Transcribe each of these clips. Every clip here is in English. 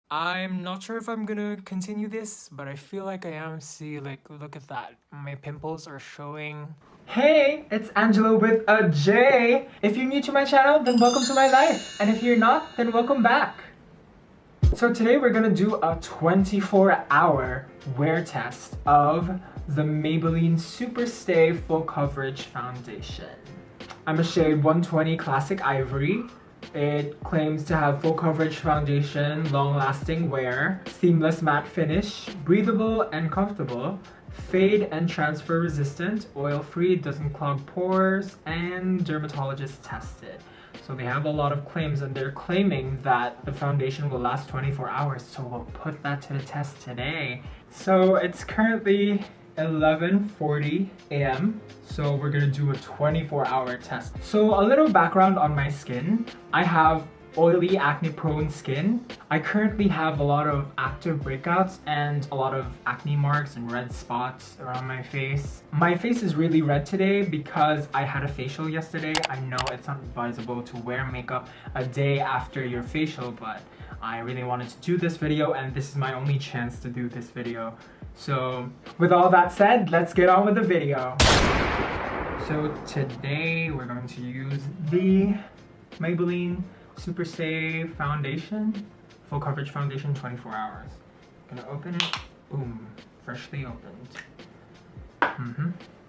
I'm not sure if I'm gonna continue this, but I feel like I am. See, like, look at that. My pimples are showing. Hey, it's Angelo with a J. If you're new to my channel, then welcome to my life. And if you're not, then welcome back. So today we're gonna do a 24-hour wear test of the Maybelline SuperStay Full Coverage Foundation. I'm a shade 120 Classic Ivory. It claims to have full coverage foundation, long-lasting wear, seamless matte finish, breathable and comfortable, fade and transfer resistant, oil-free, doesn't clog pores, and dermatologist tested. So they have a lot of claims, and they're claiming that the foundation will last 24 hours, so we'll put that to the test today. So it's currently 11:40 a.m. So we're gonna do a 24-hour test. So a little background on my skin. I have oily, acne-prone skin. I currently have a lot of active breakouts and a lot of acne marks and red spots around my face. My face is really red today because I had a facial yesterday. I know it's not advisable to wear makeup a day after your facial, but I really wanted to do this video, and this is my only chance to do this video. So with all that said, let's get on with the video. So today we're going to use the Maybelline SuperStay Foundation, Full Coverage Foundation 24 hours. Gonna open it, boom, freshly opened.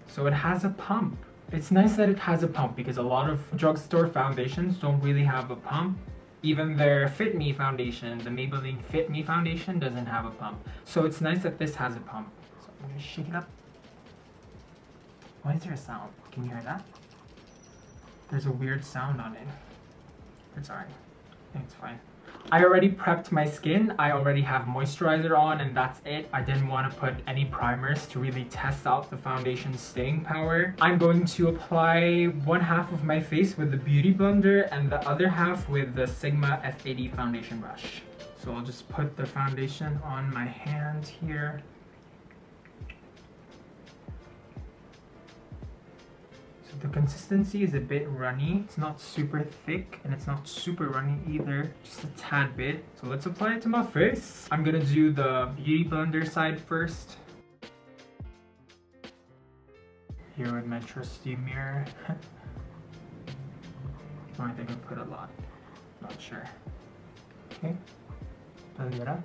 So it has a pump. It's nice that it has a pump because a lot of drugstore foundations don't really have a pump. Even their Fit Me foundation, the Maybelline Fit Me foundation, doesn't have a pump. So it's nice that this has a pump. So I'm gonna shake it up. Why is there a sound? Can you hear that? There's a weird sound on it. It's alright. I think it's fine. I already prepped my skin. I already have moisturizer on, and that's it. I didn't want to put any primers to really test out the foundation's staying power. I'm going to apply one half of my face with the Beauty Blender and the other half with the Sigma F80 foundation brush. So I'll just put the foundation on my hand here. So the consistency is a bit runny. It's not super thick and it's not super runny either, just a tad bit. So let's apply it to my face. I'm gonna do the Beauty Blender side first. Here with my trusty mirror. Oh, I think I put a lot. Not sure. Okay. Blend it up.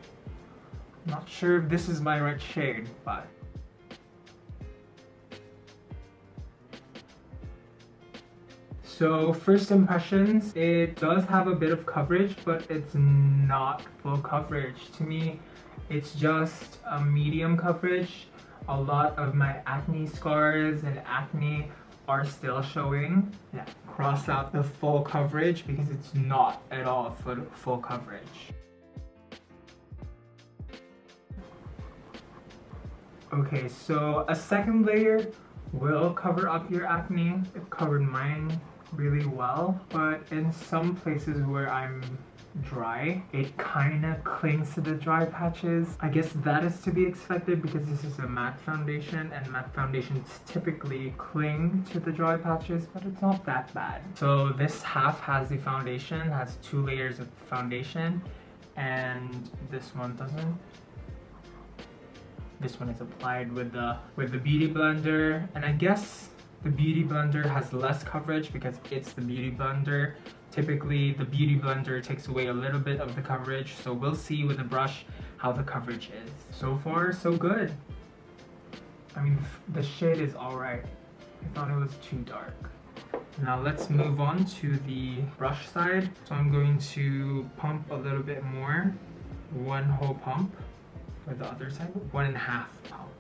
Not sure if this is my right shade, but so first impressions, it does have a bit of coverage, but it's not full coverage. To me, it's just a medium coverage. A lot of my acne scars and acne are still showing. Yeah, cross out the full coverage because it's not at all full coverage. Okay, so a second layer will cover up your acne. It covered mine really well, but in some places where I'm dry, it kind of clings to the dry patches. I guess that is to be expected because this is a matte foundation, and matte foundations typically cling to the dry patches, but it's not that bad. So this half has the foundation, has 2 layers of foundation, and this one doesn't. This one is applied with the Beauty Blender, and I guess the Beauty Blender has less coverage because it's the Beauty Blender. Typically, the Beauty Blender takes away a little bit of the coverage, so we'll see with the brush how the coverage is. So far, so good. I mean, the shade is alright. I thought it was too dark. Now let's move on to the brush side. So I'm going to pump a little bit more. 1 whole pump. For the other side, 1.5 pump.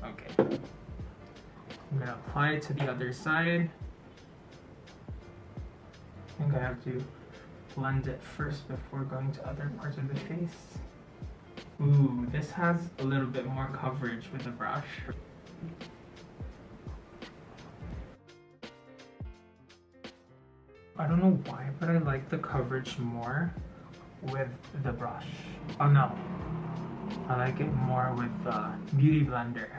Okay. I'm gonna apply it to the other side. I think I have to blend it first before going to other parts of the face. Ooh, this has a little bit more coverage with the brush. I don't know why, but I like the coverage more with the brush. Oh no. I like it more with the Beauty Blender.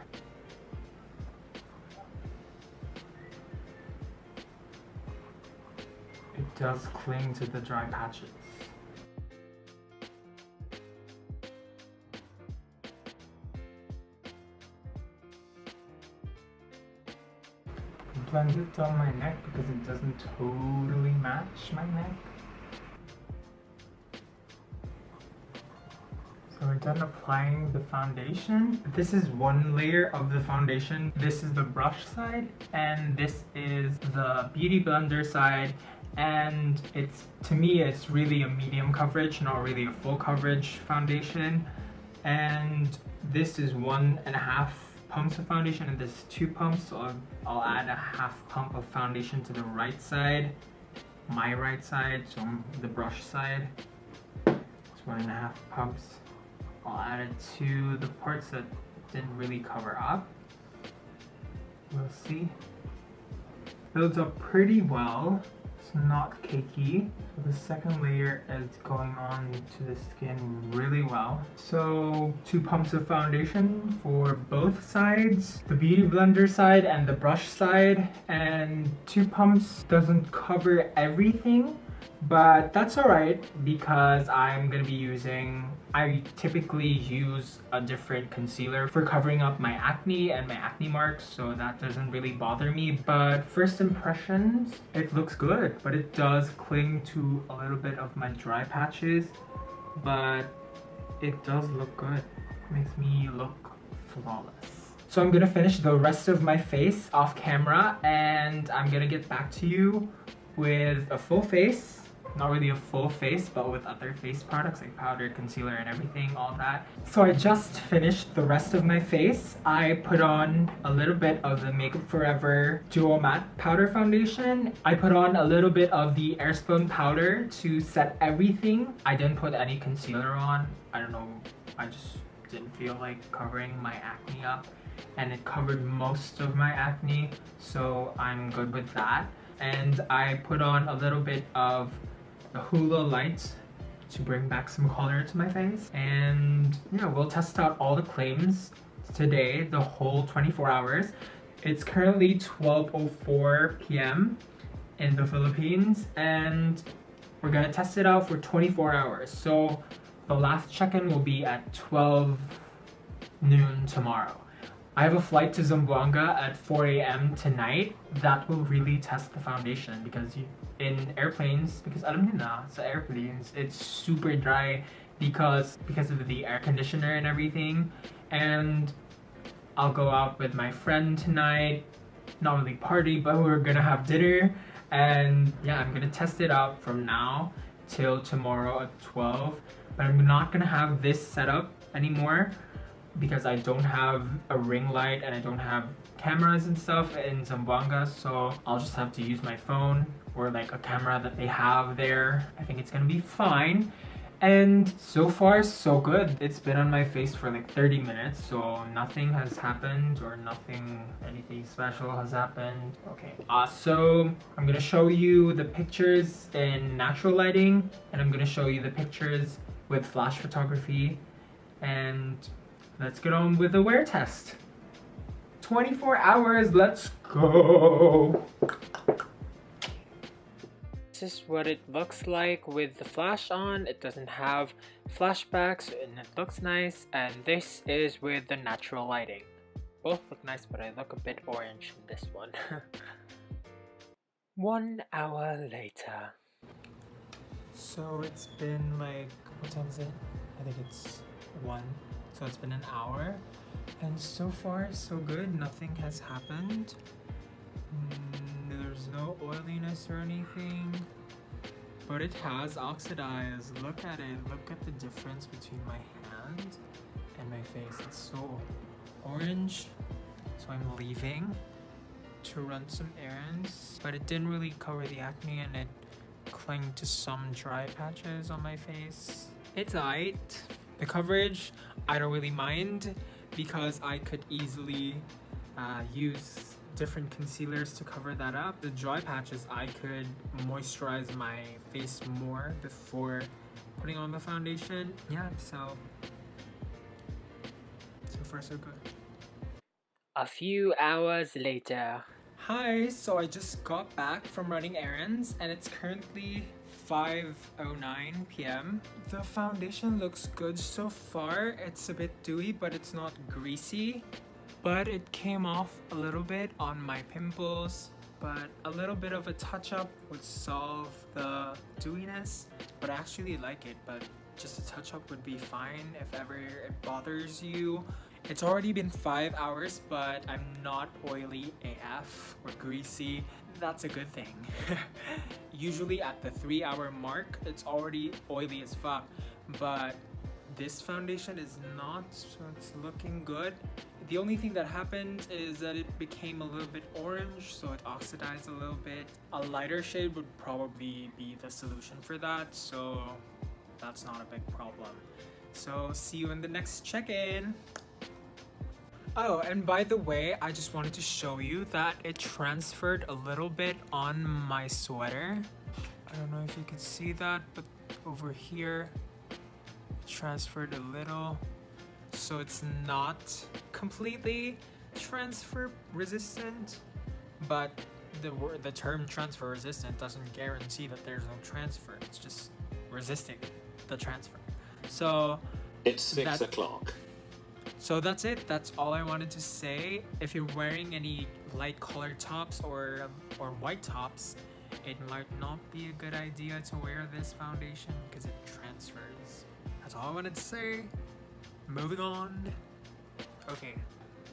It does cling to the dry patches. blend it on my neck because it doesn't totally match my neck. So we're done applying the foundation. This is one layer of the foundation. This is the brush side, and this is the beauty blender side. And to me, it's really a medium coverage, not really a full coverage foundation. And this is 1.5 pumps of foundation, and this is 2 pumps. So I'll add a half pump of foundation to the right side, my right side, so the brush side. It's 1.5 pumps. I'll add it to the parts that didn't really cover up. We'll see. Builds up pretty well. It's not cakey. So the second layer is going on to the skin really well. So 2 pumps of foundation for both sides, the beauty blender side and the brush side. And 2 pumps doesn't cover everything, but that's alright because I typically use a different concealer for covering up my acne and my acne marks, so that doesn't really bother me. But first impressions, it looks good, but it does cling to a little bit of my dry patches, but it does look good. It makes me look flawless. So I'm gonna finish the rest of my face off camera, and I'm gonna get back to you with a full face. Not really a full face, but with other face products like powder, concealer, and everything, all that. So I just finished the rest of my face. I put on a little bit of the Makeup Forever Duo Matte Powder Foundation. I put on a little bit of the Airspun powder to set everything. I didn't put any concealer on. I don't know, I just didn't feel like covering my acne up, and it covered most of my acne, so I'm good with that. And I put on a little bit of the Hula light to bring back some color to my face. And yeah, we'll test out all the claims today, the whole 24 hours. It's currently 12:04 p.m. in the Philippines, and we're gonna test it out for 24 hours. So the last check-in will be at 12 noon tomorrow. I have a flight to Zamboanga at 4 a.m. tonight. That will really test the foundation because in airplanes, because alam niyo na, sa airplanes, it's super dry because of the air conditioner and everything. And I'll go out with my friend tonight. Not really party, but we're gonna have dinner. And yeah, I'm gonna test it out from now till tomorrow at 12. But I'm not gonna have this setup anymore because I don't have a ring light and I don't have cameras and stuff in Zamboanga, so I'll just have to use my phone or like a camera that they have there. I think it's gonna be fine. And so far so good. It's been on my face for like 30 minutes, so nothing has happened or anything special has happened. Okay, so I'm gonna show you the pictures in natural lighting, and I'm gonna show you the pictures with flash photography, and let's get on with the wear test. 24 hours, let's go. This is what it looks like with the flash on. It doesn't have flashbacks and it looks nice. And this is with the natural lighting. Both look nice, but I look a bit orange in this one. 1 hour later. So it's been like, what time is it? I think it's 1. So it's been an hour, and so far so good. Nothing has happened. There's no oiliness or anything, but it has oxidized. Look at it. Look at the difference between my hand and my face. It's so orange. So I'm leaving to run some errands, but it didn't really cover the acne, and it clung to some dry patches on my face. It's alright. The coverage, I don't really mind because I could easily use different concealers to cover that up. The dry patches, I could moisturize my face more before putting on the foundation. Yeah, so far so good. A few hours later. Hi, so I just got back from running errands and it's currently 5:09 p.m. The foundation looks good so far. It's a bit dewy, but it's not greasy. But it came off a little bit on my pimples but a little bit of a touch-up would solve the dewiness. But I actually like it, but just a touch-up would be fine if ever it bothers you. It's already been 5 hours, but I'm not oily AF or greasy. That's a good thing. Usually at the 3-hour mark, it's already oily as fuck, but this foundation is not, so it's looking good. The only thing that happened is that it became a little bit orange, so it oxidized a little bit. A lighter shade would probably be the solution for that, so that's not a big problem. So see you in the next check-in. Oh, and by the way, I just wanted to show you that it transferred a little bit on my sweater. I don't know if you can see that, but over here, it transferred a little. So it's not completely transfer resistant, but the term transfer resistant doesn't guarantee that there's no transfer. It's just resisting the transfer. So it's 6 o'clock. So that's it. That's all I wanted to say. If you're wearing any light colored tops or white tops, it might not be a good idea to wear this foundation because it transfers. That's all I wanted to say. Moving on. Okay,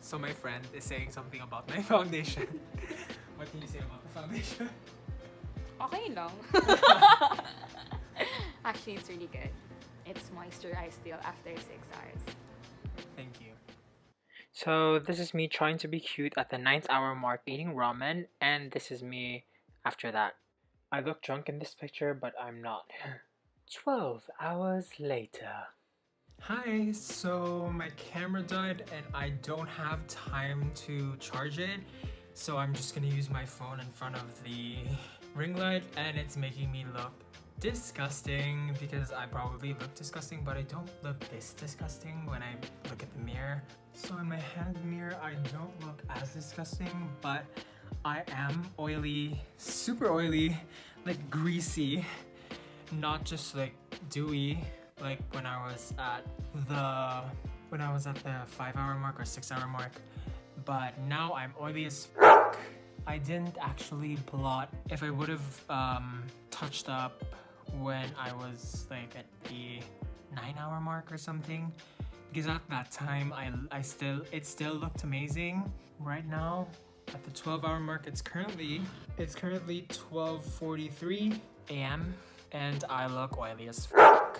so my friend is saying something about my foundation. What can you say about the foundation? Okay lang. Actually, it's really good. It's moisturized still after 6 hours. Thank you. So this is me trying to be cute at the 9th hour mark eating ramen, and this is me after that. I look drunk in this picture, but I'm not. 12 hours later. Hi, so my camera died and I don't have time to charge it, so I'm just gonna use my phone in front of the ring light, and it's making me look disgusting because I probably look disgusting, but I don't look this disgusting when I look at the mirror. So in my hand mirror, I don't look as disgusting, but I am oily, super oily, like greasy, not just like dewy, like when I was at the 5-hour mark or 6-hour mark, but now I'm oily as fuck. I didn't actually blot. If I would have touched up when I was like at the 9-hour mark or something, because at that time it still looked amazing. Right now at the 12-hour mark, it's currently 12:43 a.m. and I look oily as fuck.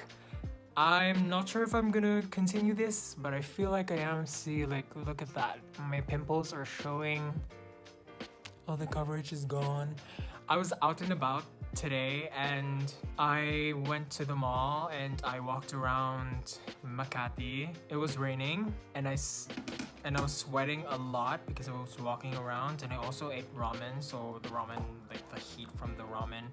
I'm not sure if I'm gonna continue this, but I feel like I am. See, like, look at that. My pimples are showing. All the coverage is gone. I was out and about today and I went to the mall and I walked around Makati. It was raining and I was sweating a lot because I was walking around, and I also ate ramen, so the ramen, like the heat from the ramen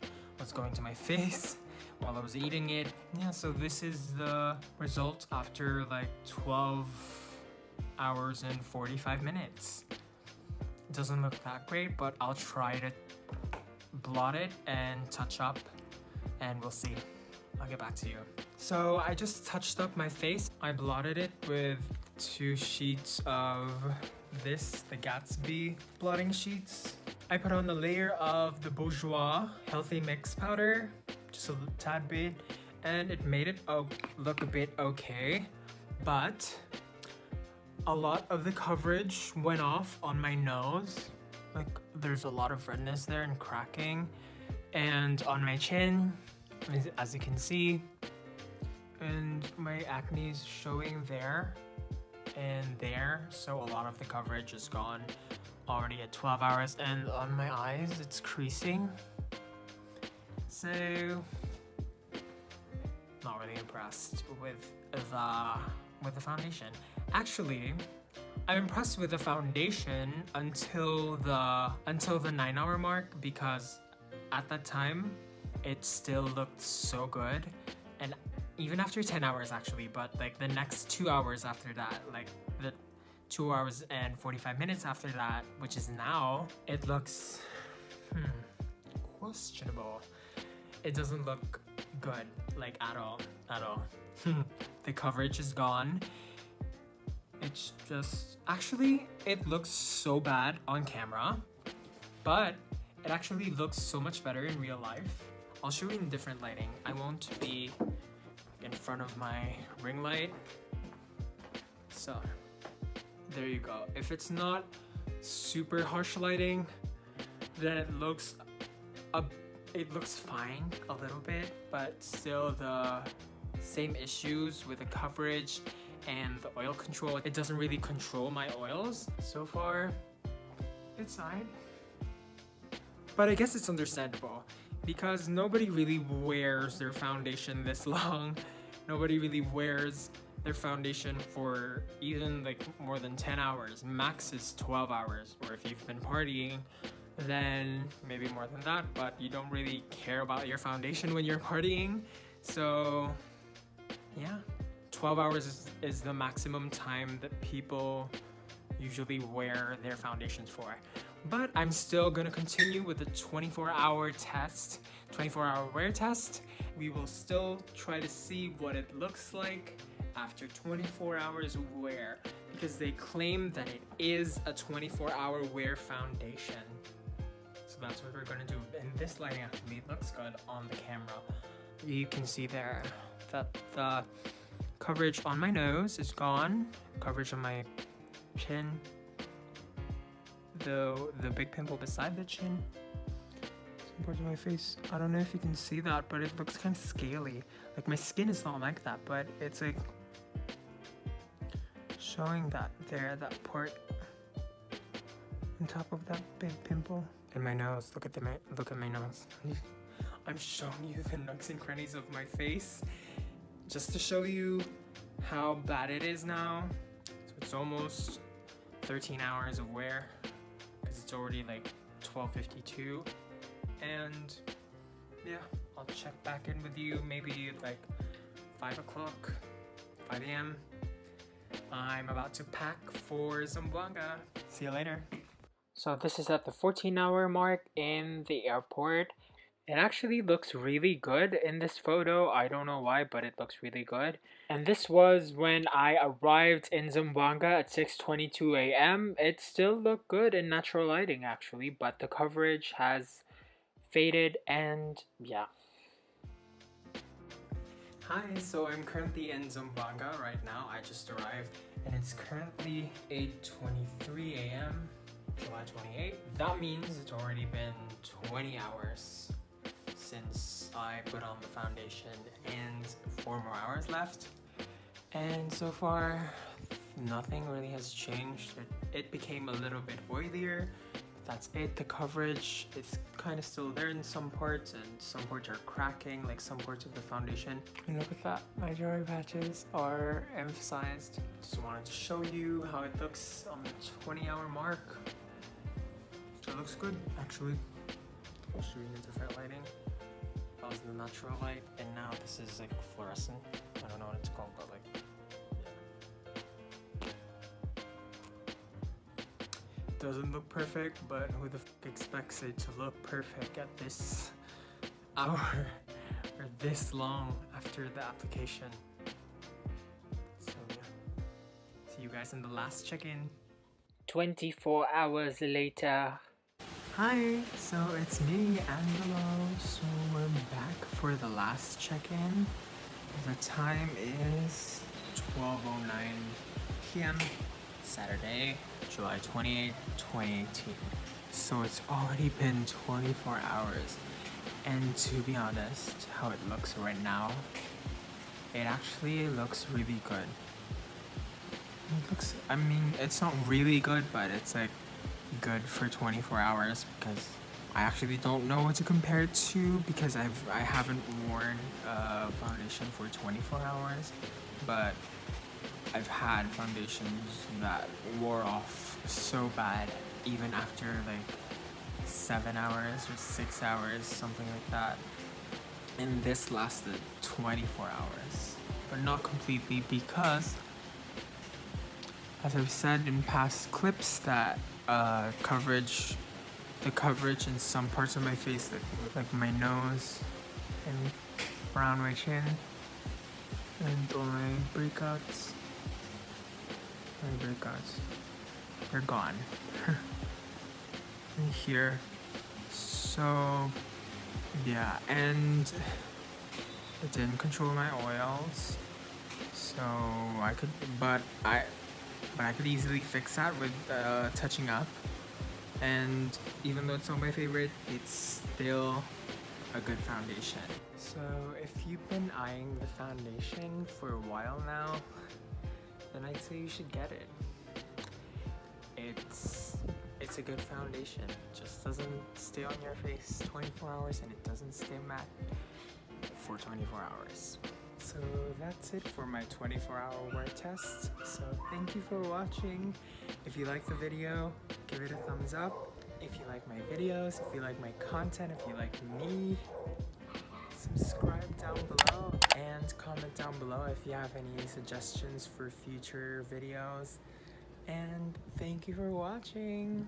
was going to my face while I was eating it. Yeah, so this is the result after like 12 hours and 45 minutes. It doesn't look that great, but I'll try to blot it and touch up, and we'll see. I'll get back to you. So I just touched up my face. I blotted it with 2 sheets of this, the Gatsby blotting sheets. I put on a layer of the Bourjois Healthy Mix Powder, just a tad bit, and it made it look a bit okay, but a lot of the coverage went off on my nose. Like, there's a lot of redness there and cracking, and on my chin, as you can see, and my acne is showing there and there, so a lot of the coverage is gone already at 12 hours, and on my eyes it's creasing, so not really impressed with the foundation. Actually, I'm impressed with the foundation until the 9-hour mark, because at that time it still looked so good, and even after 10 hours actually, but like the next 2 hours after that, like the 2 hours and 45 minutes after that, which is now, it looks questionable. It doesn't look good, like at all. The coverage is gone. It's just, actually, it looks so bad on camera, but It actually looks so much better in real life. I'll show you in different lighting. I won't be in front of my ring light. So there you go. If it's not super harsh lighting, then it looks fine a little bit, but still the same issues with the coverage and the oil control. It doesn't really control my oils. So far, it's fine. But I guess it's understandable because nobody really wears their foundation this long. Nobody really wears their foundation for even like more than 10 hours. Max is 12 hours, or if you've been partying, then maybe more than that, but you don't really care about your foundation when you're partying. So yeah, 12 hours is the maximum time that people usually wear their foundations for. But I'm still gonna continue with the 24-hour test, 24-hour wear test. We will still try to see what it looks like after 24 hours wear, because they claim that it is a 24-hour wear foundation. So that's what we're gonna do. And this lighting actually looks good on the camera. You can see there that the coverage on my nose is gone. Coverage on my chin. The big pimple beside the chin. Some parts of my face, I don't know if you can see that, but it looks kind of scaly. Like my skin is not like that, but it's like showing that there, that part on top of that big pimple. And my nose, look at my nose. I'm showing you the nooks and crannies of my face just to show you how bad it is now. So it's almost 13 hours of wear because it's already like 12:52. And yeah, I'll check back in with you maybe at like 5 o'clock, 5 a.m. I'm about to pack for Zamboanga. See you later. So this is at the 14-hour mark in the airport. It actually looks really good in this photo. I don't know why, but it looks really good. And this was when I arrived in Zamboanga at 6:22 a.m. It still looked good in natural lighting actually, but the coverage has faded and yeah. Hi, so I'm currently in Zamboanga right now. I just arrived and it's currently 8:23 a.m. July 28th. That means it's already been 20 hours since I put on the foundation and 4 more hours left. And so far, nothing really has changed. It became a little bit oilier. That's it. The coverage is kind of still there in some parts, and some parts are cracking, like some parts of the foundation. And look at that, my dry patches are emphasized. Just wanted to show you how it looks on the 20-hour mark. So it looks good, actually. I'll show you in different lighting. That was the natural light, and now this is like fluorescent. I don't know what it's called, but like, doesn't look perfect, but who the f expects it to look perfect at this hour or this long after the application? So yeah, see you guys in the last check-in. 24 hours later. Hi, so it's me, Angelo. So we're back for the last check-in. The time is 12:09 p.m. Saturday, July 28, 2018. So it's already been 24 hours. And to be honest, how it looks right now, it actually looks really good. It looks, I mean, it's not really good, but it's like good for 24 hours because I actually don't know what to compare it to because I haven't worn foundation for 24 hours, but I've had foundations that wore off so bad even after like 7 hours or 6 hours, something like that. And this lasted 24 hours, but not completely because, as I've said in past clips, that the coverage in some parts of my face, like my nose and around my chin and all my breakouts, they're gone. And here, So yeah, and it didn't control my oils, so I could easily fix that with touching up. And even though it's not my favorite, it's still a good foundation. So if you've been eyeing the foundation for a while now, then I'd say you should get it. It's a good foundation. It just doesn't stay on your face 24 hours and it doesn't stay matte for 24 hours. So that's it for my 24-hour wear test. So thank you for watching. If you like the video, give it a thumbs up. If you like my videos, if you like my content, if you like me, subscribe down below and comment down below if you have any suggestions for future videos. And thank you for watching.